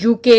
UK,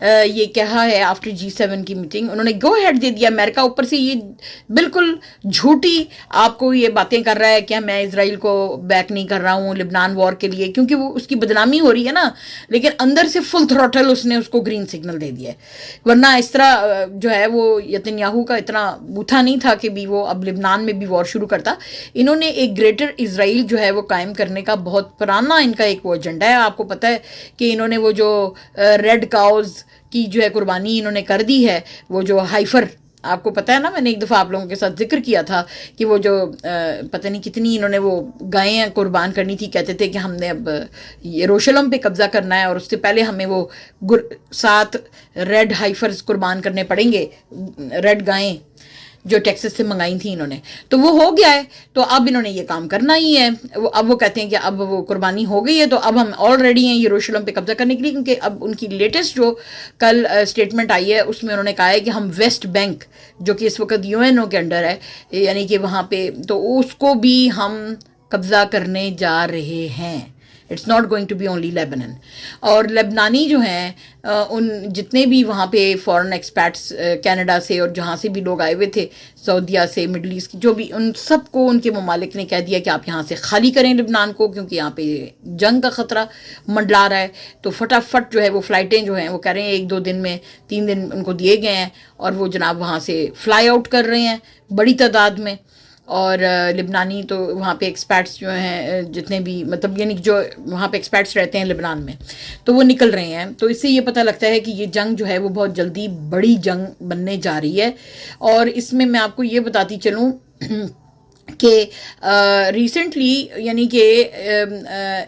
یہ کہا ہے آفٹر G7 کی میٹنگ، انہوں نے گو ہیڈ دے دیا امریکہ اوپر سے، یہ بالکل جھوٹی آپ کو یہ باتیں کر رہا ہے کہ میں اسرائیل کو بیک نہیں کر رہا ہوں لبنان وار کے لیے، کیونکہ وہ اس کی بدنامی ہو رہی ہے نا، لیکن اندر سے فل تھروٹل اس نے اس کو گرین سگنل دے دیا ہے، ورنہ اس طرح جو ہے وہ نتنیاہو کا اتنا بوتھا نہیں تھا کہ بھی وہ اب لبنان میں بھی وار شروع کرتا۔ انہوں نے ایک گریٹر اسرائیل جو ہے وہ قائم کرنے کا بہت پرانا ان کا ایک وہ ایجنڈا ہے۔ آپ کو پتہ ہے کہ انہوں نے وہ جو ریڈ کاؤز کی جو ہے قربانی انہوں نے کر دی ہے، وہ جو ہائفر، آپ کو پتہ ہے نا، میں نے ایک دفعہ آپ لوگوں کے ساتھ ذکر کیا تھا کہ وہ جو پتہ نہیں کتنی انہوں نے وہ گائیں قربان کرنی تھی، کہتے تھے کہ ہم نے اب یروشلم پہ قبضہ کرنا ہے اور اس سے پہلے ہمیں وہ 7 ریڈ ہائفرز قربان کرنے پڑیں گے، ریڈ گائیں جو ٹیکسس سے منگائی تھیں انہوں نے، تو وہ ہو گیا ہے، تو اب انہوں نے یہ کام کرنا ہی ہے۔ اب وہ کہتے ہیں کہ اب وہ قربانی ہو گئی ہے تو اب ہم آلریڈی ہیں یروشلم پہ قبضہ کرنے کے لیے، کیونکہ اب ان کی لیٹسٹ جو کل اسٹیٹمنٹ آئی ہے اس میں انہوں نے کہا ہے کہ ہم ویسٹ بینک جو کہ اس وقت UN کے انڈر ہے، یعنی کہ وہاں پہ، تو اس کو بھی ہم قبضہ کرنے جا رہے ہیں۔ It's not going to be only Lebanon. اور لبنانی جو ہیں ان جتنے بھی وہاں پہ فورن ایکسپیٹس کینیڈا سے اور جہاں سے بھی لوگ آئے ہوئے تھے، سعودیہ سے، مڈل ایسٹ کی جو بھی، ان سب کو ان کے ممالک نے کہہ دیا کہ آپ یہاں سے خالی کریں لبنان کو، کیونکہ یہاں پہ جنگ کا خطرہ منڈلا رہا ہے۔ تو فٹافٹ جو ہے وہ فلائٹیں جو ہیں وہ کہہ رہے ہیں 1-2 دن میں 3 دن ان کو دیے گئے ہیں، اور وہ جناب وہاں سے فلائی آؤٹ کر رہے ہیں بڑی تعداد میں۔ اور لبنانی تو وہاں پہ ایکسپیٹس جو ہیں جتنے بھی، مطلب یعنی جو وہاں پہ ایکسپیٹس رہتے ہیں لبنان میں، تو وہ نکل رہے ہیں۔ تو اس سے یہ پتہ لگتا ہے کہ یہ جنگ جو ہے وہ بہت جلدی بڑی جنگ بننے جا رہی ہے۔ اور اس میں میں آپ کو یہ بتاتی چلوں کہ ریسنٹلی یعنی کہ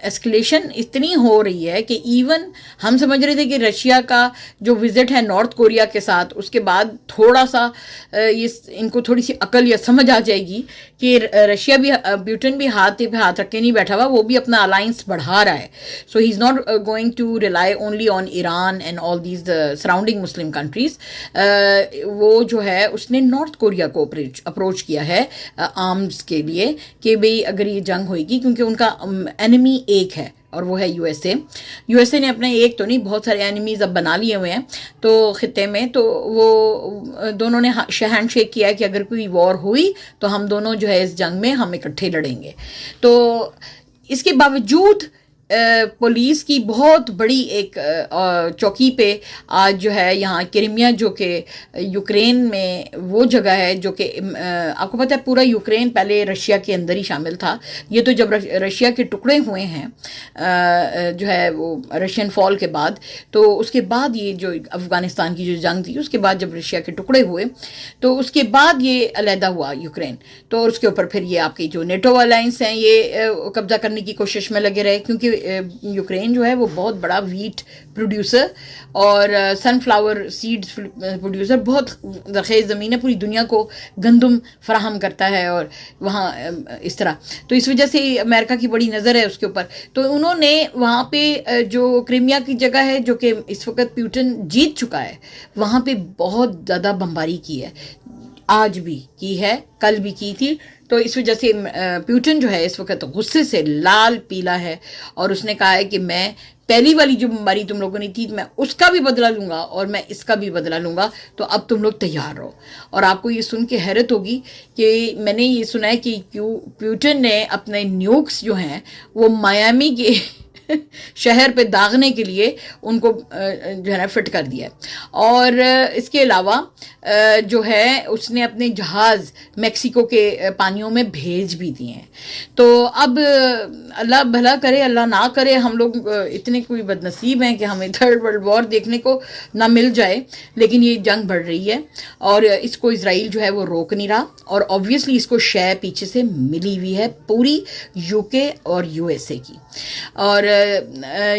ایسکلیشن اتنی ہو رہی ہے کہ ایون ہم سمجھ رہے تھے کہ رشیا کا جو وزٹ ہے نارتھ کوریا کے ساتھ، اس کے بعد تھوڑا سا ان کو تھوڑی سی عقل یا سمجھ آ جائے گی کہ رشیا بھی، پیوٹن بھی ہاتھ پہ ہاتھ رکھ کے نہیں بیٹھا ہوا، وہ بھی اپنا الائنس بڑھا رہا ہے۔ So he is not going to rely only on Iran and all these surrounding Muslim countries. وہ جو ہے اس نے نارتھ کوریا کو اپروچ کیا ہے آرمز کے لیے کہ بھئی اگر یہ جنگ ہوئے گی، کیونکہ ان کا انیمی ایک ہے اور وہ ہے USA نے اپنے ایک تو نہیں بہت سارے اینیمیز اب بنا لیے ہوئے ہیں تو خطے میں، تو وہ دونوں نے ہینڈ شیک کیا کہ اگر کوئی وار ہوئی تو ہم دونوں جو ہے اس جنگ میں ہم اکٹھے لڑیں گے۔ تو اس کے باوجود پولیس کی بہت بڑی ایک چوکی پہ آج جو ہے یہاں کرائمیا جو کہ یوکرین میں وہ جگہ ہے جو کہ آپ کو پتہ ہے پورا یوکرین پہلے رشیا کے اندر ہی شامل تھا۔ یہ تو جب رشیا کے ٹکڑے ہوئے ہیں جو ہے وہ رشین فال کے بعد، تو اس کے بعد یہ جو افغانستان کی جو جنگ تھی، اس کے بعد جب رشیا کے ٹکڑے ہوئے تو اس کے بعد یہ علیحدہ ہوا یوکرین، تو اس کے اوپر پھر یہ آپ کی جو نیٹو الائنس ہیں یہ قبضہ کرنے کی کوشش میں لگے رہے، کیونکہ یوکرین جو ہے وہ بہت بڑا ویٹ پروڈیوسر اور سن فلاور سیڈز پروڈیوسر، بہت زرخیز زمین ہے، پوری دنیا کو گندم فراہم کرتا ہے اور وہاں اس طرح، تو اس وجہ سے امریکہ کی بڑی نظر ہے اس کے اوپر۔ تو انہوں نے وہاں پہ جو کرائمیا کی جگہ ہے جو کہ اس وقت پیوٹن جیت چکا ہے، وہاں پہ بہت زیادہ بمباری کی ہے، آج بھی کی ہے، کل بھی کی تھی۔ تو اس وجہ سے پیوٹن جو ہے اس وقت غصے سے لال پیلا ہے، اور اس نے کہا ہے کہ میں پہلی والی جو بمباری تم لوگوں نے کی میں اس کا بھی بدلہ لوں گا اور میں اس کا بھی بدلہ لوں گا، تو اب تم لوگ تیار رہو۔ اور آپ کو یہ سن کے حیرت ہوگی کہ میں نے یہ سنا ہے کہ پیوٹن نے اپنے نیوکس جو ہیں وہ میامی کے شہر پہ داغنے کے لیے ان کو جو ہے نا فٹ کر دیا ہے، اور اس کے علاوہ جو ہے اس نے اپنے جہاز میکسیکو کے پانیوں میں بھیج بھی دیے ہیں۔ تو اب اللہ بھلا کرے، اللہ نہ کرے ہم لوگ اتنے کوئی بد نصیب ہیں کہ ہمیں تھرڈ ورلڈ وار دیکھنے کو نہ مل جائے، لیکن یہ جنگ بڑھ رہی ہے اور اس کو اسرائیل جو ہے وہ روک نہیں رہا، اور آبویسلی اس کو شے پیچھے سے ملی ہوئی ہے پوری UK اور USA کی۔ اور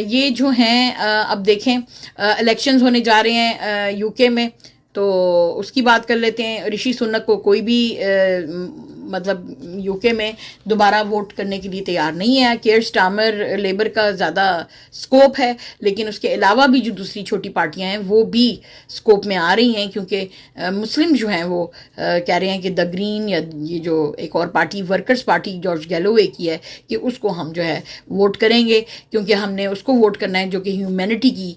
یہ جو ہیں اب دیکھیں الیکشنز ہونے جا رہے ہیں UK میں، تو اس کی بات کر لیتے ہیں۔ رشی سنک کو کوئی بھی مطلب یو کے میں دوبارہ ووٹ کرنے کے لیے تیار نہیں ہے. کیئر سٹارمر لیبر کا زیادہ سکوپ ہے، لیکن اس کے علاوہ بھی جو دوسری چھوٹی پارٹیاں ہیں وہ بھی سکوپ میں آ رہی ہیں، کیونکہ مسلم جو ہیں وہ کہہ رہے ہیں کہ دا گرین یا یہ جو ایک اور party workers party George Galway کی ہے کہ اس کو ہم جو ہے ووٹ کریں گے، کیونکہ ہم نے اس کو ووٹ کرنا ہے جو کہ ہیومینٹی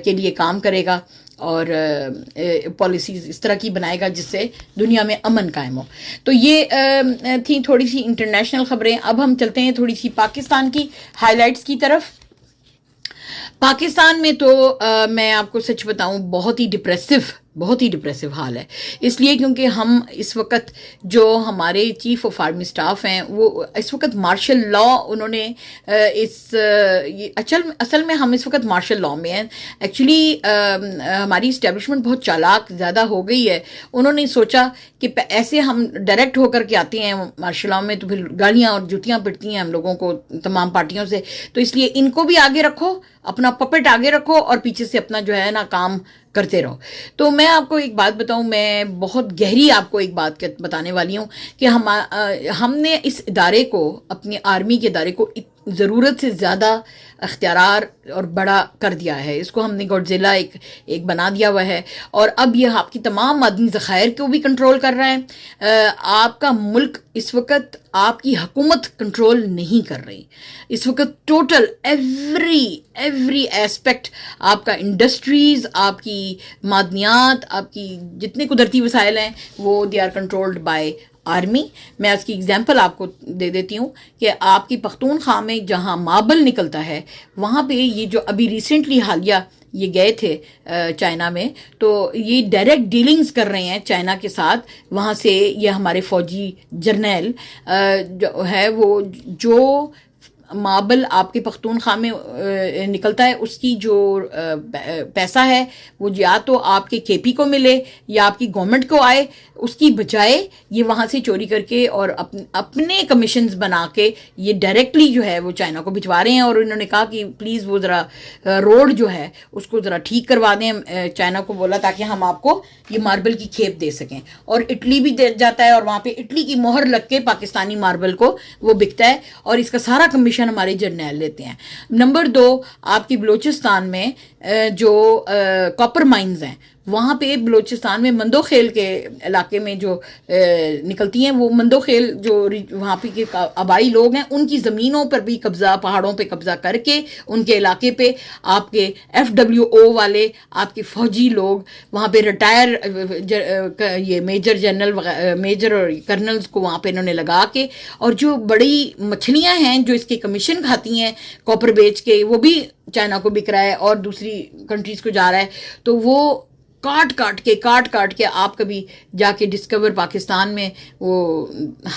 کے لیے کام کرے گا اور پالیسیز اس طرح کی بنائے گا جس سے دنیا میں امن قائم ہو. تو یہ تھیں تھوڑی سی انٹرنیشنل خبریں. اب ہم چلتے ہیں تھوڑی سی پاکستان کی ہائی لائٹس کی طرف. پاکستان میں تو میں آپ کو سچ بتاؤں بہت ہی ڈپریسو حال ہے، اس لیے کیونکہ ہم اس وقت جو ہمارے چیف آف آرمی سٹاف ہیں وہ اس وقت مارشل لا انہوں نے اصل میں ہم اس وقت مارشل لا میں ہیں. ایکچولی ہماری اسٹیبلشمنٹ بہت چالاک زیادہ ہو گئی ہے. انہوں نے سوچا کہ ایسے ہم ڈائریکٹ ہو کر کے آتے ہیں مارشل لا میں تو پھر گالیاں اور جوتیاں پڑتی ہیں ہم لوگوں کو تمام پارٹیوں سے، تو اس لیے ان کو بھی آگے رکھو، اپنا پپٹ آگے رکھو اور پیچھے سے اپنا جو ہے نا کام کرتے رہو. تو میں آپ کو ایک بات بتاؤں، میں بہت گہری آپ کو ایک بات بتانے والی ہوں کہ ہم نے اس ادارے کو، اپنی آرمی کے ادارے کو ضرورت سے زیادہ اختیارات اور بڑا کر دیا ہے. اس کو ہم نے گوڈزیلا ایک بنا دیا ہوا ہے، اور اب یہ آپ کی تمام معدنی ذخائر کو بھی کنٹرول کر رہا ہے. آپ کا ملک اس وقت آپ کی حکومت کنٹرول نہیں کر رہی. اس وقت ٹوٹل ایوری ایسپیکٹ، آپ کا انڈسٹریز، آپ کی معدنیات، آپ کی جتنے قدرتی وسائل ہیں وہ they are controlled by army. میں اس کی اگزامپل آپ کو دے دیتی ہوں کہ آپ کی پختونخوا میں جہاں ماربل نکلتا ہے وہاں پہ یہ جو ابھی ریسنٹلی حالیہ یہ گئے تھے چائنا میں، تو یہ ڈائریکٹ ڈیلنگز کر رہے ہیں چائنا کے ساتھ. وہاں سے یہ ہمارے فوجی جرنیل جو ہے وہ جو ماربل آپ کے پختونخوا میں نکلتا ہے اس کی جو پیسہ ہے وہ یا تو آپ کے کے پی کو ملے یا آپ کی گورنمنٹ کو آئے، اس کی بجائے یہ وہاں سے چوری کر کے اور اپنے کمیشنز بنا کے یہ ڈائریکٹلی جو ہے وہ چائنا کو بھجوا رہے ہیں. اور انہوں نے کہا کہ پلیز وہ ذرا روڈ جو ہے اس کو ذرا ٹھیک کروا دیں. چائنا کو بولا تاکہ ہم آپ کو یہ ماربل کی کھیپ دے سکیں. اور اٹلی بھی دے جاتا ہے اور وہاں پہ اٹلی کی مہر لگ کے پاکستانی ماربل کو وہ بکتا ہے اور اس کا سارا کمیشن ہمارے جرنیل لیتے ہیں. نمبر 2، آپ کی بلوچستان میں جو کاپر مائنز ہیں وہاں پہ بلوچستان میں مندو خیل کے علاقے میں جو نکلتی ہیں، وہ مندو خیل جو وہاں پہ کے آبائی لوگ ہیں ان کی زمینوں پر بھی قبضہ، پہاڑوں پہ قبضہ کر کے ان کے علاقے پہ آپ کے FWO والے، آپ کے فوجی لوگ وہاں پہ ریٹائر یہ میجر اور کرنلز کو وہاں پہ انہوں نے لگا کے، اور جو بڑی مچھلیاں ہیں جو اس کے کمیشن کھاتی ہیں کاپر بیچ کے، وہ بھی چائنا کو بک رہا ہے اور دوسری کنٹریز کو جا رہا ہے. تو وہ کاٹ کاٹ کے آپ کبھی جا کے ڈسکور پاکستان میں وہ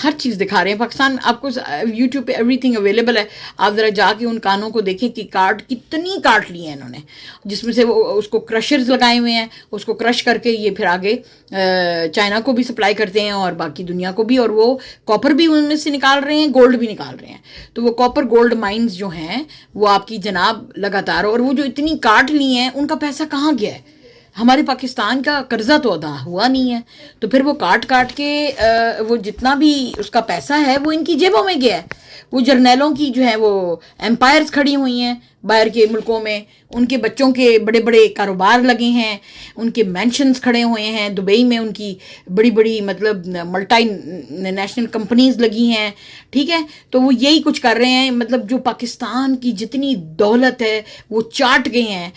ہر چیز دکھا رہے ہیں. پاکستان آپ کو یوٹیوب پہ ایوری تھنگ اویلیبل ہے، آپ ذرا جا کے ان کانوں کو دیکھیں کہ کتنی کاٹ لی ہیں انہوں نے، جس میں سے وہ اس کو کرشرز لگائے ہوئے ہیں، اس کو کرش کر کے یہ پھر آگے چائنا کو بھی سپلائی کرتے ہیں اور باقی دنیا کو بھی. اور وہ کاپر بھی ان میں سے نکال رہے ہیں، گولڈ بھی نکال رہے ہیں. تو وہ کاپر گولڈ مائنز جو ہیں وہ آپ کی جناب لگاتار، اور وہ جو اتنی کاٹ لی ہیں ان کا پیسہ کہاں گیا ہے؟ ہمارے پاکستان کا قرضہ تو ادا ہوا نہیں ہے، تو پھر وہ کاٹ کے وہ جتنا بھی اس کا پیسہ ہے وہ ان کی جیبوں میں گیا ہے. وہ جرنیلوں کی جو ہے وہ ایمپائرز کھڑی ہوئی ہیں باہر کے ملکوں میں، ان کے بچوں کے بڑے بڑے کاروبار لگے ہیں، ان کے مینشنز کھڑے ہوئے ہیں دبئی میں، ان کی بڑی بڑی مطلب ملٹی نیشنل کمپنیز لگی ہیں. ٹھیک ہے، تو وہ یہی کچھ کر رہے ہیں. مطلب جو پاکستان کی جتنی دولت ہے وہ چاٹ گئے ہیں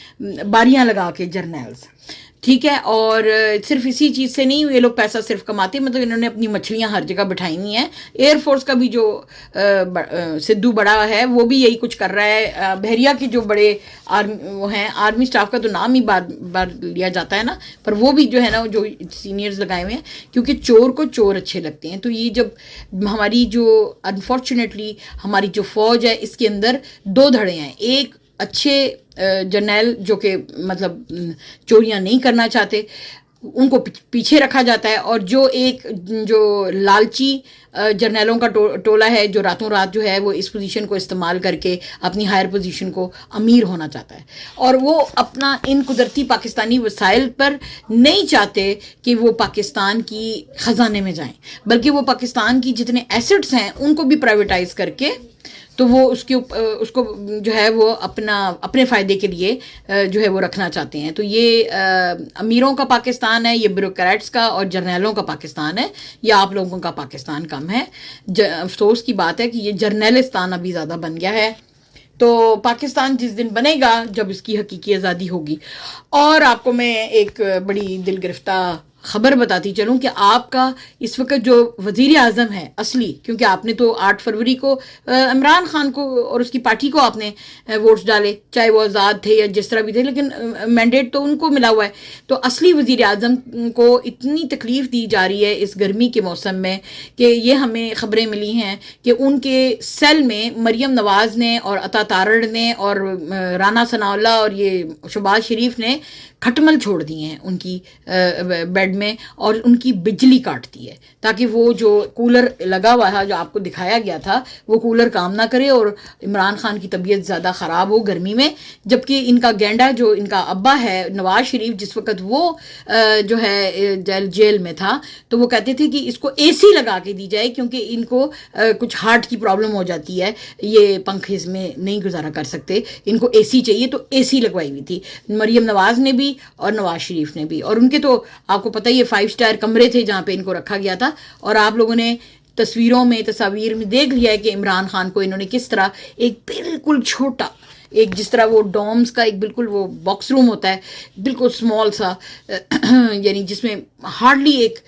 باریاں لگا کے جرنیلز. ٹھیک ہے، اور صرف اسی چیز سے نہیں یہ لوگ پیسہ صرف کماتے، مطلب انہوں نے اپنی مچھلیاں ہر جگہ بٹھائی ہوئی ہیں. ایئر فورس کا بھی جو سدھو بڑا ہے وہ بھی یہی کچھ کر رہا ہے. بحریہ کے جو بڑے وہ ہیں، آرمی سٹاف کا تو نام ہی بار بار لیا جاتا ہے نا، پر وہ بھی جو ہے نا جو سینئرز لگائے ہوئے ہیں، کیونکہ چور کو چور اچھے لگتے ہیں. تو یہ جب ہماری جو انفارچونیٹلی ہماری جو فوج ہے اس کے اندر 2 دھڑے ہیں، ایک اچھے جرنیل جو کہ مطلب چوریاں نہیں کرنا چاہتے، ان کو پیچھے رکھا جاتا ہے، اور جو لالچی جرنیلوں کا ٹولہ ہے جو راتوں رات جو ہے وہ اس پوزیشن کو استعمال کر کے اپنی ہائر پوزیشن کو امیر ہونا چاہتا ہے، اور وہ اپنا ان قدرتی پاکستانی وسائل پر نہیں چاہتے کہ وہ پاکستان کی خزانے میں جائیں، بلکہ وہ پاکستان کی جتنے ایسٹس ہیں ان کو بھی پرائیویٹائز کر کے تو وہ اس کو جو ہے وہ اپنے فائدے کے لیے جو ہے وہ رکھنا چاہتے ہیں۔ تو یہ امیروں کا پاکستان ہے، یہ بیوروکریٹس کا اور جرنیلوں کا پاکستان ہے، یہ آپ لوگوں کا پاکستان کم ہے۔ افسوس کی بات ہے کہ یہ جرنیلستان ابھی زیادہ بن گیا ہے۔ تو پاکستان جس دن بنے گا جب اس کی حقیقی آزادی ہوگی۔ اور آپ کو میں ایک بڑی دل گرفتہ خبر بتاتی چلوں کہ آپ کا اس وقت جو وزیر اعظم ہے اصلی، کیونکہ آپ نے تو 8 فروری کو عمران خان کو اور اس کی پارٹی کو آپ نے ووٹس ڈالے، چاہے وہ آزاد تھے یا جس طرح بھی تھے، لیکن مینڈیٹ تو ان کو ملا ہوا ہے۔ تو اصلی وزیر اعظم کو اتنی تکلیف دی جا رہی ہے اس گرمی کے موسم میں کہ یہ ہمیں خبریں ملی ہیں کہ ان کے سیل میں مریم نواز نے اور عطا تارڑ نے اور رانا ثناء اللہ اور یہ شہباز شریف نے کھٹمل چھوڑ دیے ہیں ان کی بیڈ میں، اور ان کی بجلی کاٹ دی ہے تاکہ وہ جو کولر لگا ہوا تھا جو آپ کو دکھایا گیا تھا وہ کولر کام نہ کرے اور عمران خان کی طبیعت زیادہ خراب ہو گرمی میں۔ جبکہ ان کا گینڈا جو ان کا ابا ہے نواز شریف، جس وقت وہ جو ہے جیل میں تھا، تو وہ کہتے تھے کہ اس کو اے سی لگا کے دی جائے کیونکہ ان کو کچھ ہارٹ کی پرابلم ہو جاتی ہے، یہ پنکھے اس میں نہیں گزارا کر سکتے، ان کو اے سی چاہیے، تو اے سی لگوائی ہوئی تھی مریم نواز نے بھی اور نواز شریف نے بھی۔ اور ان کے تو آپ کو پتہ ہی 5 اسٹار کمرے تھے جہاں پہ ان کو رکھا گیا تھا، اور آپ لوگوں نے تصاویر میں دیکھ لیا ہے کہ عمران خان کو انہوں نے کس طرح ایک بالکل چھوٹا، ایک جس طرح وہ ڈومز کا ایک بالکل وہ باکس روم ہوتا ہے، بالکل سمال سا یعنی جس میں ہارڈلی ایک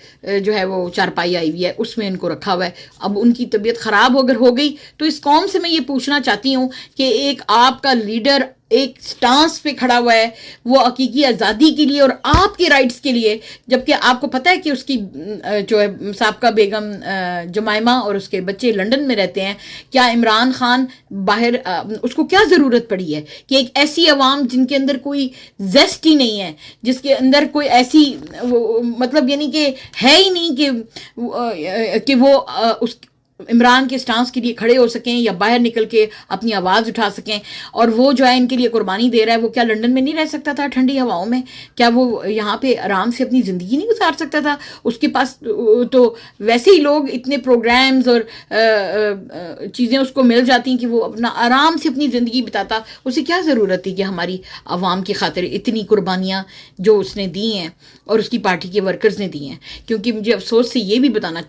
جو ہے وہ چارپائی آئی ہوئی ہے، اس میں ان کو رکھا ہوا ہے۔ اب ان کی طبیعت خراب اگر ہو گئی تو اس قوم سے میں یہ پوچھنا چاہتی ہوں کہ ایک آپ کا لیڈر ایک سٹانس پہ کھڑا ہوا ہے وہ حقیقی آزادی کے لیے اور آپ کے رائٹس کے لیے، جبکہ آپ کو پتہ ہے کہ اس کی جو ہے سابقہ بیگم جمائمہ اور اس کے بچے لندن میں رہتے ہیں۔ کیا عمران خان باہر اس کو کیا ضرورت پڑی ہے کہ ایک ایسی عوام جن کے اندر کوئی زیسٹ ہی نہیں ہے، جس کے اندر کوئی ایسی مطلب یعنی کہ ہے ہی نہیں کہ وہ اس عمران کے سٹانس کے لیے کھڑے ہو سکیں یا باہر نکل کے اپنی آواز اٹھا سکیں، اور وہ جو ہے ان کے لیے قربانی دے رہا ہے، وہ کیا لندن میں نہیں رہ سکتا تھا ٹھنڈی ہواؤں میں؟ کیا وہ یہاں پہ آرام سے اپنی زندگی نہیں گزار سکتا تھا؟ اس کے پاس تو ویسے ہی لوگ اتنے پروگرامز اور چیزیں اس کو مل جاتی ہیں کہ وہ اپنا آرام سے اپنی زندگی بتاتا۔ اسے کیا ضرورت تھی کہ ہماری عوام کی خاطر اتنی قربانیاں جو اس نے دی ہیں اور اس کی پارٹی کے ورکرز نے دی ہیں؟ کیونکہ مجھے افسوس سے یہ بھی بتانا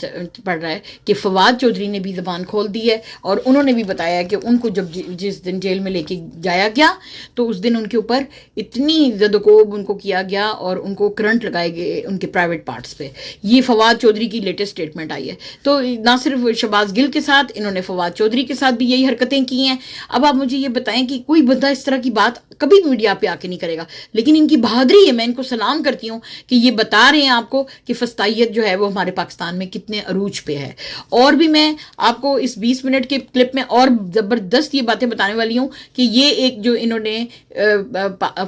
پڑ رہا ہے کہ فواد چودھری نے بھی زبان کھول دی ہے، اور انہوں نے بھی بتایا کہ ان کو جس دن جیل میں لے کے جایا گیا تو اس دن ان کے اوپر اتنی زد و کوب ان کو کیا گیا اور ان کو کرنٹ لگائے گئے ان کے پرائیویٹ پارٹس پہ۔ یہ فواد چودھری کی لیٹسٹ سٹیٹمنٹ آئی ہے۔ تو نہ صرف شہباز گل کے ساتھ، انہوں نے فواد چودھری کے ساتھ بھی یہی حرکتیں کی ہیں۔ اب آپ مجھے یہ بتائیں کہ کوئی بندہ اس طرح کی بات کبھی میڈیا پہ آ کے نہیں کرے گا، لیکن ان کی بہادری ہے، میں ان کو سلام کرتی ہوں کہ یہ بتا رہے ہیں آپ کو کہ فسطائیت جو ہے وہ ہمارے پاکستان میں کتنے عروج پہ ہے۔ اور بھی میں آپ کو اس 20 منٹ کے کلپ میں اور زبردست یہ باتیں بتانے والی ہوں کہ یہ ایک جو انہوں نے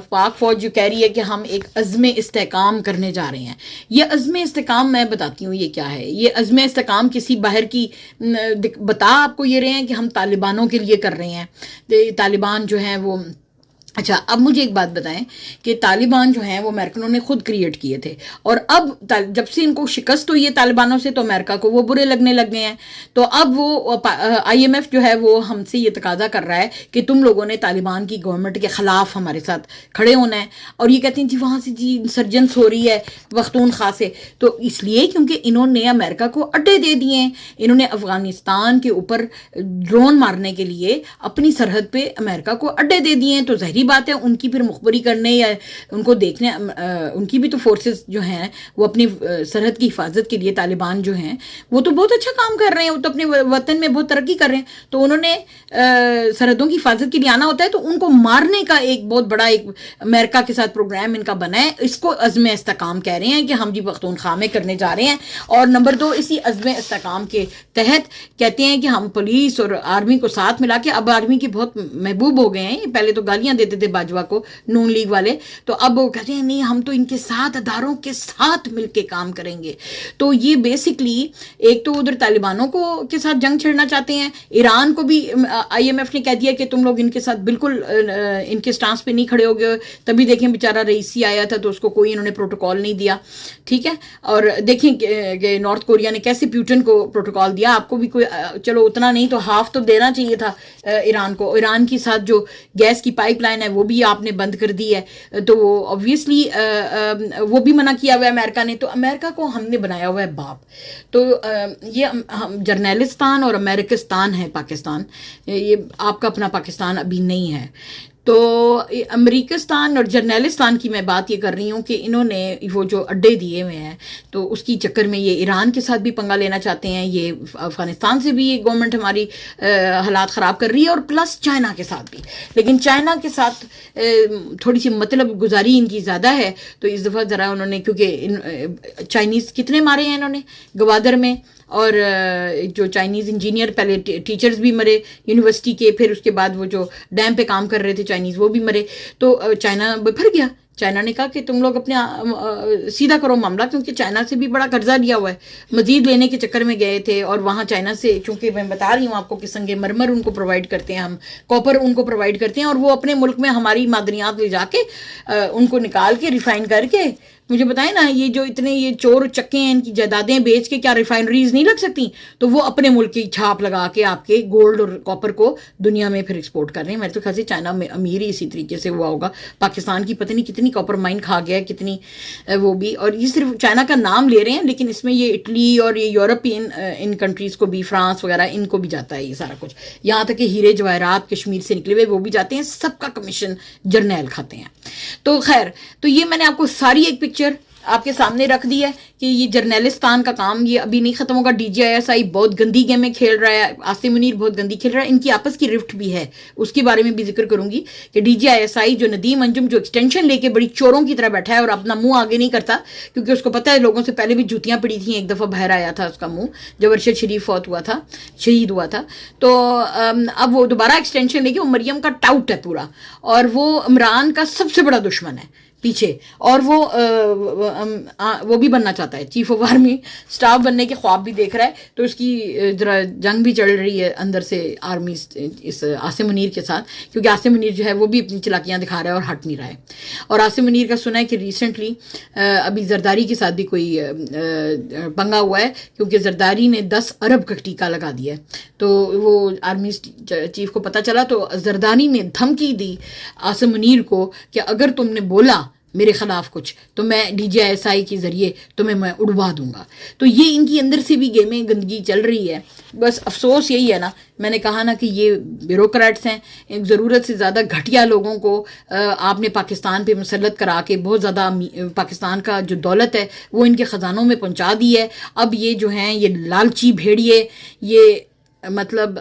پاک فوج جو کہہ رہی ہے کہ ہم ایک عزم استحکام کرنے جا رہے ہیں، یہ عزم استحکام میں بتاتی ہوں یہ کیا ہے۔ یہ عزم استحکام کسی باہر کی بتا آپ کو یہ رہے ہیں کہ ہم طالبانوں کے لیے کر رہے ہیں، طالبان جو ہیں وہ اچھا اب مجھے ایک بات بتائیں کہ طالبان جو ہیں وہ امریکنوں نے خود کریٹ کیے تھے، اور اب جب سے ان کو شکست ہوئی ہے طالبانوں سے تو امریکہ کو وہ برے لگنے لگ گئے ہیں۔ تو اب وہ آئی ایم ایف جو ہے وہ ہم سے یہ تقاضا کر رہا ہے کہ تم لوگوں نے طالبان کی گورنمنٹ کے خلاف ہمارے ساتھ کھڑے ہونا ہے، اور یہ کہتے ہیں جی وہاں سے جی انسرجنس ہو رہی ہے پختونخوا سے، تو اس لیے کیونکہ انہوں نے امریکہ کو اڈے دے دیے ہیں، انہوں نے افغانستان کے اوپر ڈرون مارنے کے لیے اپنی سرحد پہ امریکہ کو اڈے دے دیے ہیں۔ تو ظاہری بات ہے ان کی پھر مخبری کرنے یا ان کو دیکھنے، ان کی بھی تو فورسز جو ہیں وہ اپنی سرحد کی حفاظت کے لیے طالبان جو ہیں وہ تو بہت اچھا کام کر رہے ہیں، وہ تو اپنے وطن میں بہت ترقی کر رہے ہیں، تو انہوں نے سرحدوں کی حفاظت کے لیے آنا ہوتا ہے، تو ان کو مارنے کا ایک بہت بڑا ایک امریکہ کے ساتھ پروگرام ان کا بنا ہے۔ اس کو عزم استحکام کہہ رہے ہیں کہ ہم جی پختونخوا میں کرنے جا رہے ہیں۔ اور نمبر 2، اسی عزم استحکام کے تحت کہتے ہیں کہ ہم پولیس اور آرمی کو ساتھ ملا کے، اب آرمی کے بہت محبوب ہو گئے ہیں، پہلے تو گالیاں دیتے کہتے تھے باجوہ کو نون لیگ والے، تو اب وہ کہتے ہیں نہیں ہم تو ان کے ساتھ اداروں کے ساتھ مل کے کام کریں گے. تو یہ بیسکلی ایک تو ادھر طالبانوں کو کے ساتھ جنگ چھڑنا چاہتے ہیں، ایران کو بھی IMF نے کہہ دیا کہ تم لوگ ان کے ساتھ بالکل ان کے سٹانس پہ نہیں کھڑے ہو گئے. تبھی دیکھیں بیچارہ رئیسی آیا تھا تو اس کو کوئی انہوں نے پروٹوکال نہیں دیا، ٹھیک ہے. اور دیکھیں کہ نارتھ کوریا نے کیسے پیوٹن کو پروٹوکال دیا. آپ کو بھی کوئی چلو اتنا نہیں تو ہاف تو دینا چاہیے تھا ایران کو. ایران کے ساتھ جو گیس کی پائپ لائن ہے وہ بھی آپ نے بند کر دی ہے، تو آبویسلی وہ بھی منع کیا ہوا ہے امریکہ نے. تو امریکہ کو ہم نے بنایا ہوا ہے باپ. تو یہ جرنیلستان اور امریکستان ہے پاکستان، یہ آپ کا اپنا پاکستان ابھی نہیں ہے. تو امریکستان اور جرنیلستان کی میں بات یہ کر رہی ہوں کہ انہوں نے وہ جو اڈے دیے ہوئے ہیں تو اس کی چکر میں یہ ایران کے ساتھ بھی پنگا لینا چاہتے ہیں، یہ افغانستان سے بھی یہ گورنمنٹ ہماری حالات خراب کر رہی ہے، اور پلس چائنا کے ساتھ بھی. لیکن چائنا کے ساتھ تھوڑی سی مطلب گزاری ان کی زیادہ ہے. تو اس دفعہ ذرا انہوں نے، کیونکہ چائنیز کتنے مارے ہیں انہوں نے گوادر میں، اور جو چائنیز انجینئر پہلے ٹیچرز بھی مرے یونیورسٹی کے، پھر اس کے بعد وہ جو ڈیم پہ کام کر رہے تھے چائنیز وہ بھی مرے. تو چائنا بپھر گیا. چائنا نے کہا کہ تم لوگ اپنے سیدھا کرو معاملہ، کیونکہ چائنا سے بھی بڑا قرضہ لیا ہوا ہے، مزید لینے کے چکر میں گئے تھے. اور وہاں چائنا سے، چونکہ میں بتا رہی ہوں آپ کو کہ سنگ مرمر ان کو پرووائڈ کرتے ہیں ہم، کاپر ان کو پرووائڈ کرتے ہیں، اور وہ اپنے ملک میں ہماری معدنیات لے جا کے ان کو نکال کے ریفائن کر کے، مجھے بتائیں نا یہ جو اتنے یہ چور چکے ہیں ان کی جائیدادیں بیچ کے کیا ریفائنریز نہیں لگ سکتی؟ تو وہ اپنے ملک کی چھاپ لگا کے آپ کے گولڈ اور کاپر کو دنیا میں پھر ایکسپورٹ کر رہے ہیں. میرے تو خیال سے چائنا میں امیر ہی اسی طریقے سے ہوا ہوگا. پاکستان کی پتہ نہیں کتنی کاپر مائن کھا گیا ہے، کتنی وہ بھی. اور یہ صرف چائنا کا نام لے رہے ہیں، لیکن اس میں یہ اٹلی اور یہ یورپین ان کنٹریز کو بھی، فرانس وغیرہ ان کو بھی جاتا ہے یہ سارا کچھ. یہاں تک کہ ہیرے جواہرات کشمیر سے نکلے ہوئے وہ بھی جاتے ہیں، سب کا کمیشن جرنیل کھاتے ہیں. تو خیر، تو یہ میں نے آپ کو ساری ایک پکچر آپ کے سامنے رکھ دی ہے کہ یہ جرنیلستان کا کام یہ ابھی نہیں ختم ہوگا. DJISI بہت گندی گیمیں کھیل رہا ہے، عاصم منیر بہت گندی کھیل رہا ہے. ان کی آپس کی رفٹ بھی ہے، اس کے بارے میں بھی ذکر کروں گی کہ DJISI جو ندیم انجم جو ایکسٹینشن لے کے بڑی چوروں کی طرح بیٹھا ہے اور اپنا منہ آگے نہیں کرتا، کیونکہ اس کو پتہ ہے لوگوں سے پہلے بھی جوتیاں پڑی تھیں. ایک دفعہ باہر آیا تھا اس کا منہ جب ارشد شریف فوت ہوا تھا، شہید ہوا تھا. تو اب وہ دوبارہ ایکسٹینشن لے کے، وہ مریم کا ٹاؤٹ ہے پورا، اور وہ عمران کا سب سے بڑا دشمن ہے پیچھے. اور وہ بھی بننا چاہتا ہے چیف آف آرمی سٹاف بننے کے خواب بھی دیکھ رہا ہے. تو اس کی ذرا جنگ بھی چل رہی ہے اندر سے آرمی اس عاصم منیر کے ساتھ، کیونکہ عاصم منیر جو ہے وہ بھی اپنی چلاکیاں دکھا رہا ہے اور ہٹ نہیں رہا ہے. اور عاصم منیر کا سنا ہے کہ ریسنٹلی ابھی زرداری کے ساتھ بھی کوئی پنگا ہوا ہے، کیونکہ زرداری نے 10 ارب کا ٹیکہ لگا دیا ہے. تو وہ آرمی چیف کو پتہ چلا تو زرداری نے دھمکی دی عاصم منیر کو کہ اگر تم نے بولا میرے خلاف کچھ تو میں DJISI کے ذریعے تمہیں میں اڑوا دوں گا. تو یہ ان کی اندر سے بھی گیمیں گندگی چل رہی ہے. بس افسوس یہی ہے نا، میں نے کہا نا کہ یہ بیوروکریٹس ہیں، ایک ضرورت سے زیادہ گھٹیا لوگوں کو آپ نے پاکستان پہ مسلط کرا کے بہت زیادہ پاکستان کا جو دولت ہے وہ ان کے خزانوں میں پہنچا دی ہے. اب یہ جو ہیں یہ لالچی بھیڑیے، یہ مطلب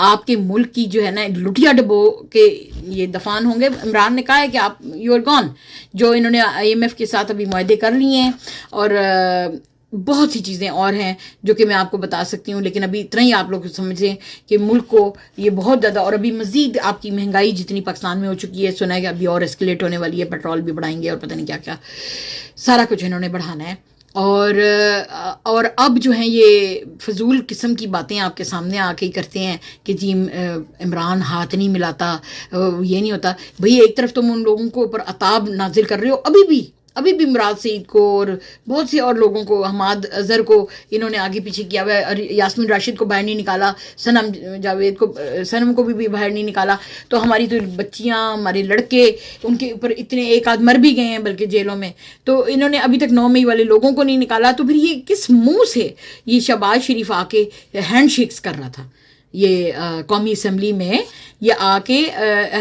آپ کے ملک کی جو ہے نا لٹیا ڈبو کے یہ دفان ہوں گے. عمران نے کہا ہے کہ آپ یو آر گون، جو انہوں نے IMF کے ساتھ ابھی معاہدے کر لیے ہیں، اور بہت سی چیزیں اور ہیں جو کہ میں آپ کو بتا سکتی ہوں. لیکن ابھی اتنا ہی آپ لوگ سمجھیں کہ ملک کو یہ بہت زیادہ، اور ابھی مزید آپ کی مہنگائی جتنی پاکستان میں ہو چکی ہے، سنا ہے کہ ابھی اور اسکلیٹ ہونے والی ہے، پیٹرول بھی بڑھائیں گے اور پتہ نہیں کیا کیا سارا کچھ انہوں نے بڑھانا ہے. اور اب جو ہیں یہ فضول قسم کی باتیں آپ کے سامنے آ کے کرتے ہیں کہ جی عمران ہاتھ نہیں ملاتا، یہ نہیں ہوتا. بھئی ایک طرف تم ان لوگوں کو اوپر عطاب نازل کر رہے ہو، ابھی بھی مراد سعید کو اور بہت سے اور لوگوں کو، حماد اظہر کو انہوں نے آگے پیچھے کیا ہوا ہے، یاسمین راشد کو باہر نہیں نکالا، صنم جاوید کو، صنم کو بھی باہر نہیں نکالا. تو ہماری تو بچیاں، ہمارے لڑکے، ان کے اوپر اتنے ایک آدھ مر بھی گئے ہیں بلکہ جیلوں میں. تو انہوں نے ابھی تک 9 مئی والے لوگوں کو نہیں نکالا. تو پھر یہ کس منہ سے یہ شہباز شریف آ کے ہینڈ شیکس کر رہا تھا، یہ قومی اسمبلی میں یہ آ کے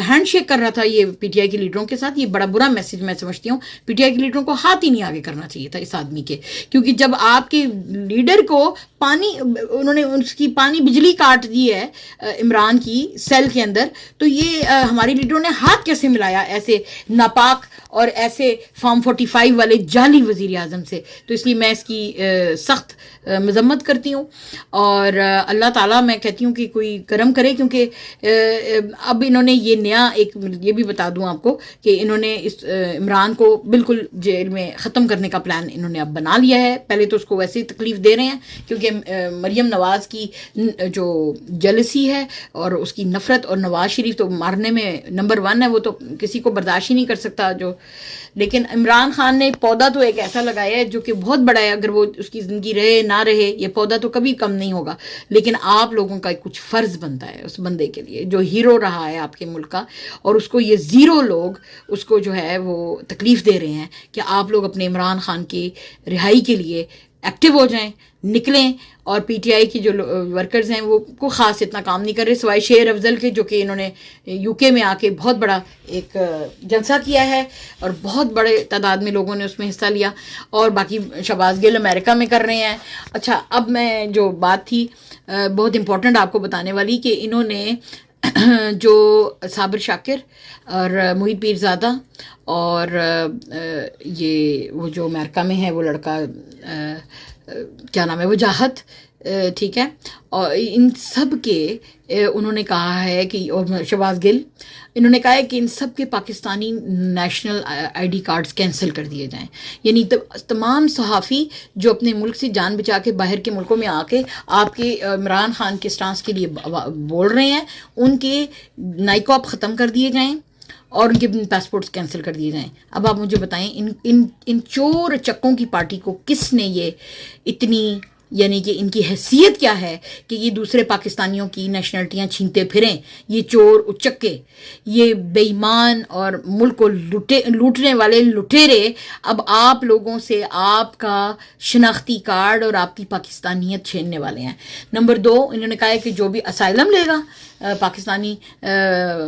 ہینڈ شیک کر رہا تھا یہ PTI کے لیڈروں کے ساتھ. یہ بڑا برا میسج میں سمجھتی ہوں. PTI کے لیڈروں کو ہاتھ ہی نہیں آگے کرنا چاہیے تھا اس آدمی کے، کیونکہ جب آپ کے لیڈر کو پانی، انہوں نے اس کی پانی بجلی کاٹ دی ہے عمران کی سیل کے اندر، تو یہ ہمارے لیڈروں نے ہاتھ کیسے ملایا ایسے ناپاک اور ایسے فارم 45 والے جعلی وزیر اعظم سے. تو اس لیے میں اس کی سخت مذمت کرتی ہوں، اور اللہ تعالیٰ میں کہتی ہوں کہ کوئی کرم کرے، کیونکہ اب انہوں نے یہ نیا ایک یہ بھی بتا دوں آپ کو کہ انہوں نے اس عمران کو بالکل جیل میں ختم کرنے کا پلان انہوں نے اب بنا لیا ہے. پہلے تو اس کو ویسے ہی تکلیف دے رہے ہیں کیونکہ مریم نواز کی جو جلسی ہے اور اس کی نفرت، اور نواز شریف تو مارنے میں نمبر 1 ہے، وہ تو کسی کو برداشت ہی نہیں کر سکتا جو. لیکن عمران خان نے پودا تو ایک ایسا لگایا ہے جو کہ بہت بڑا ہے، اگر وہ اس کی زندگی رہے نہ رہے یہ پودا تو کبھی کم نہیں ہوگا. لیکن آپ لوگوں کا کچھ فرض بنتا ہے اس بندے کے لیے جو ہیرو رہا ہے آپ کے ملک کا، اور اس کو یہ 0 لوگ اس کو جو ہے وہ تکلیف دے رہے ہیں کہ آپ لوگ اپنے عمران خان کی رہائی کے لیے ایکٹیو ہو جائیں، نکلیں. اور پی ٹی آئی کی جو ورکرز ہیں وہ کو خاص اتنا کام نہیں کر رہے سوائے شیر افضل کے، جو کہ انہوں نے یو کے میں آ کے بہت بڑا ایک جلسہ کیا ہے اور بہت بڑے تعداد میں لوگوں نے اس میں حصہ لیا، اور باقی شہباز گل امریکہ میں کر رہے ہیں. اچھا، اب میں جو بات تھی بہت امپورٹنٹ آپ کو بتانے والی کہ انہوں نے جو صابر شاکر اور محیط پیرزادہ اور یہ وہ جو امریکہ میں ہے وہ لڑکا کیا نام ہے وجاہت، ٹھیک ہے، اور ان سب کے انہوں نے کہا ہے کہ، اور شہباز گل انہوں نے کہا ہے کہ ان سب کے Pakistani national I D cards cancel کر دیے جائیں. یعنی تمام صحافی جو اپنے ملک سے جان بچا کے باہر کے ملکوں میں آ کے آپ کے عمران خان کے سٹانس کے لیے بول رہے ہیں، ان کے نائکاپ ختم کر دیے جائیں اور ان کے پاسپورٹس کینسل کر دیے جائیں. اب آپ مجھے بتائیں ان چور چکوں کی پارٹی کو کس نے یہ اتنی، یعنی کہ ان کی حیثیت کیا ہے کہ یہ دوسرے پاکستانیوں کی نیشنلٹیاں چھینتے پھریں؟ یہ چور اچکے، یہ بے ایمان اور ملک کو لوٹنے والے لٹیرے اب آپ لوگوں سے آپ کا شناختی کارڈ اور آپ کی پاکستانیت چھیننے والے ہیں. نمبر 2، انہوں نے کہا ہے کہ جو بھی اسائلم لے گا پاکستانی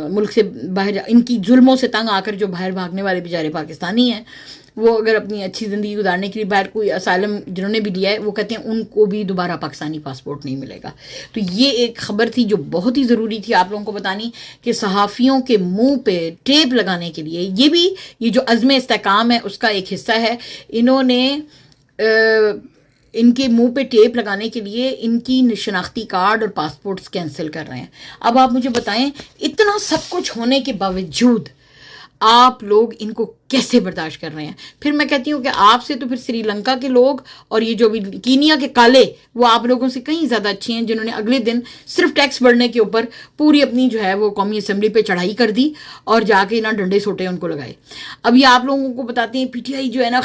ملک سے باہر، ان کی ظلموں سے تنگ آ کر جو باہر بھاگنے والے بیچارے پاکستانی ہیں، وہ اگر اپنی اچھی زندگی گزارنے کے لیے باہر کوئی اسائلم جنہوں نے بھی لیا ہے، وہ کہتے ہیں ان کو بھی دوبارہ پاکستانی پاسپورٹ نہیں ملے گا. تو یہ ایک خبر تھی جو بہت ہی ضروری تھی آپ لوگوں کو بتانی، کہ صحافیوں کے منہ پہ ٹیپ لگانے کے لیے یہ جو عزم استحکام ہے اس کا ایک حصہ ہے. انہوں نے ان کے منہ پہ ٹیپ لگانے کے لیے ان کی شناختی کارڈ اور پاسپورٹس کینسل کر رہے ہیں. اب آپ مجھے بتائیں اتنا سب کچھ ہونے کے باوجود آپ لوگ ان کو کیسے برداشت کر رہے ہیں؟ پھر میں کہتی ہوں کہ آپ سے تو پھر سری لنکا کے لوگ اور یہ جو بھی کینیا کے کالے، وہ آپ لوگوں سے کہیں زیادہ اچھے ہیں، جنہوں نے اگلے دن صرف ٹیکس بڑھنے کے اوپر پوری اپنی جو ہے وہ قومی اسمبلی پہ چڑھائی کر دی اور جا کے نا ڈنڈے سوٹے ان کو لگائے. اب یہ آپ لوگوں کو بتاتے ہیں پی ٹی آئی جو ہے نا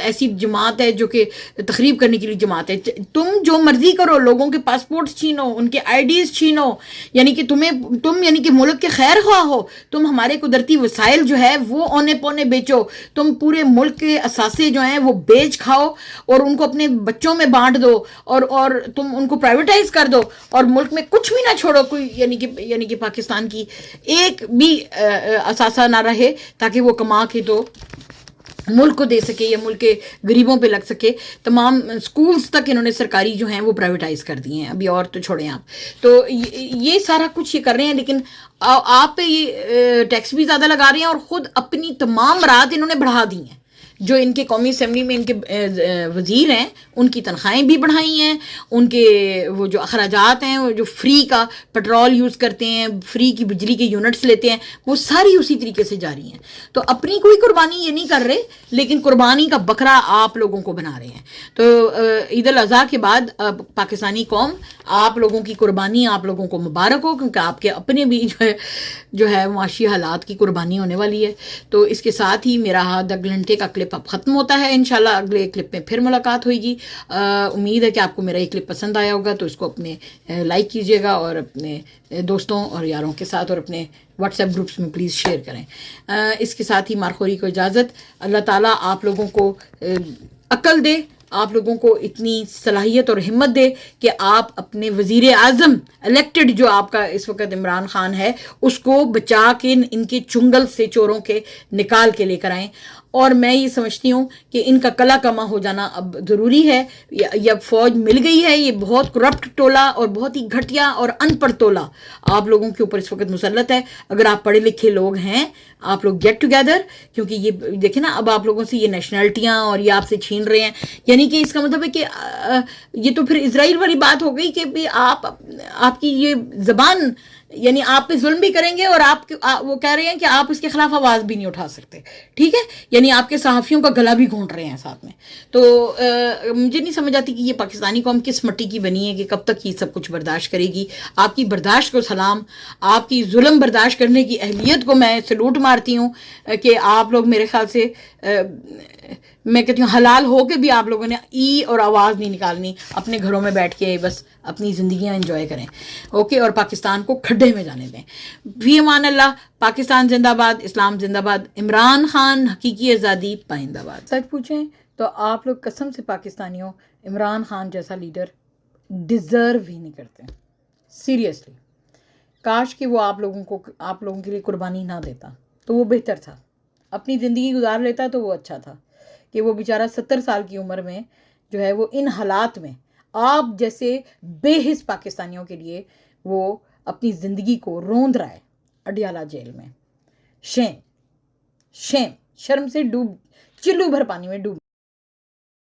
ایسی جماعت ہے جو کہ تخریب کرنے کے لیے جماعت ہے. تم جو مرضی کرو، لوگوں کے پاسپورٹس چھینو، ان کے آئی ڈیز چھینو، یعنی کہ تم یعنی کہ ملک کے خیر خواہ ہو، تم ہمارے قدرتی وسائل جو ہے وہ اونے پونے بیچو، تم پورے ملک کے اثاثے جو ہیں وہ بیچ کھاؤ اور ان کو اپنے بچوں میں بانٹ دو، اور تم ان کو پرائیویٹائز کر دو اور ملک میں کچھ بھی نہ چھوڑو کوئی، یعنی کہ پاکستان کی ایک بھی اثاثہ نہ رہے تاکہ وہ کما کے تو ملک کو دے سکے یا ملک کے غریبوں پہ لگ سکے. تمام سکولز تک انہوں نے سرکاری جو ہیں وہ پرائیویٹائز کر دیے ہیں. ابھی اور تو چھوڑیں آپ، تو یہ سارا کچھ یہ کر رہے ہیں، لیکن آپ پہ یہ ٹیکس بھی زیادہ لگا رہے ہیں اور خود اپنی تمام رات انہوں نے بڑھا دی ہیں. جو ان کے قومی اسمبلی میں ان کے وزیر ہیں ان کی تنخواہیں بھی بڑھائی ہیں، ان کے وہ جو اخراجات ہیں، وہ جو فری کا پٹرول یوز کرتے ہیں، فری کی بجلی کے یونٹس لیتے ہیں، وہ ساری اسی طریقے سے جاری ہیں. تو اپنی کوئی قربانی یہ نہیں کر رہے، لیکن قربانی کا بکرا آپ لوگوں کو بنا رہے ہیں. تو عید الاضحیٰ کے بعد پاکستانی قوم، آپ لوگوں کی قربانی آپ لوگوں کو مبارک ہو، کیونکہ آپ کے اپنے بھی جو ہے معاشی حالات کی قربانی ہونے والی ہے. تو اس کے ساتھ ہی میرا آدھا گھنٹے کا کلپ اب ختم ہوتا ہے. انشاءاللہ اگلے کلپ میں پھر ملاقات ہوئے گی. امید ہے کہ آپ کو میرا یہ کلپ پسند آیا ہوگا، تو اس کو اپنے لائک کیجیے گا اور اپنے دوستوں اور یاروں کے ساتھ اور اپنے واٹس ایپ گروپس میں پلیز شیئر کریں. اس کے ساتھ ہی مارخوری کو اجازت. اللہ تعالیٰ آپ لوگوں کو عقل دے، آپ لوگوں کو اتنی صلاحیت اور ہمت دے کہ آپ اپنے وزیر اعظم الیکٹڈ جو آپ کا اس وقت عمران خان ہے، اس کو بچا کے ان کے چنگل سے چوروں کے نکال کے لے کر آئیں. اور میں یہ سمجھتی ہوں کہ ان کا کلا کما ہو جانا اب ضروری ہے. یہ اب فوج مل گئی ہے، یہ بہت کرپٹ ٹولہ اور بہت ہی گھٹیا اور ان پڑھ ٹولہ آپ لوگوں کے اوپر اس وقت مسلط ہے. اگر آپ پڑھے لکھے لوگ ہیں آپ لوگ گیٹ ٹوگیدر، کیونکہ یہ دیکھیں نا اب آپ لوگوں سے یہ نیشنلٹیاں اور یہ آپ سے چھین رہے ہیں. یعنی کہ اس کا مطلب ہے کہ یہ تو پھر اسرائیل والی بات ہو گئی کہ بھی آپ کی یہ زبان، یعنی آپ پہ ظلم بھی کریں گے اور وہ کہہ رہے ہیں کہ آپ اس کے خلاف آواز بھی نہیں اٹھا سکتے. ٹھیک ہے، یعنی آپ کے صحافیوں کا گلا بھی گھونٹ رہے ہیں ساتھ میں. تو مجھے نہیں سمجھ آتی کہ یہ پاکستانی قوم کس مٹی کی بنی ہے کہ کب تک یہ سب کچھ برداشت کرے گی. آپ کی برداشت کو سلام، آپ کی ظلم برداشت کرنے کی اہلیت کو میں سلوٹ مارتی ہوں کہ آپ لوگ میرے خیال سے میں کہتی ہوں حلال ہو کے بھی آپ لوگوں نے اور آواز نہیں نکالنی، اپنے گھروں میں بیٹھ کے بس اپنی زندگیاں انجوائے کریں. اوکے، اور پاکستان کو کھڈے میں جانے دیں. فی امان اللہ. پاکستان زندہ باد، اسلام زندہ باد. عمران خان حقیقی آزادی پائندہ باد. سچ پوچھیں تو آپ لوگ قسم سے پاکستانیوں عمران خان جیسا لیڈر ڈیزرو ہی نہیں کرتے. سیریسلی، کاش کہ وہ آپ لوگوں کے لیے قربانی نہ دیتا تو وہ بہتر تھا. اپنی زندگی گزار لیتا تو وہ اچھا تھا کہ وہ بیچارہ 70 سال کی عمر میں جو ہے وہ ان حالات میں آپ جیسے بے حس پاکستانیوں کے لیے وہ اپنی زندگی کو روند رہا ہے اڈیالہ جیل میں. شیم، شرم سے چلو بھر پانی میں ڈوب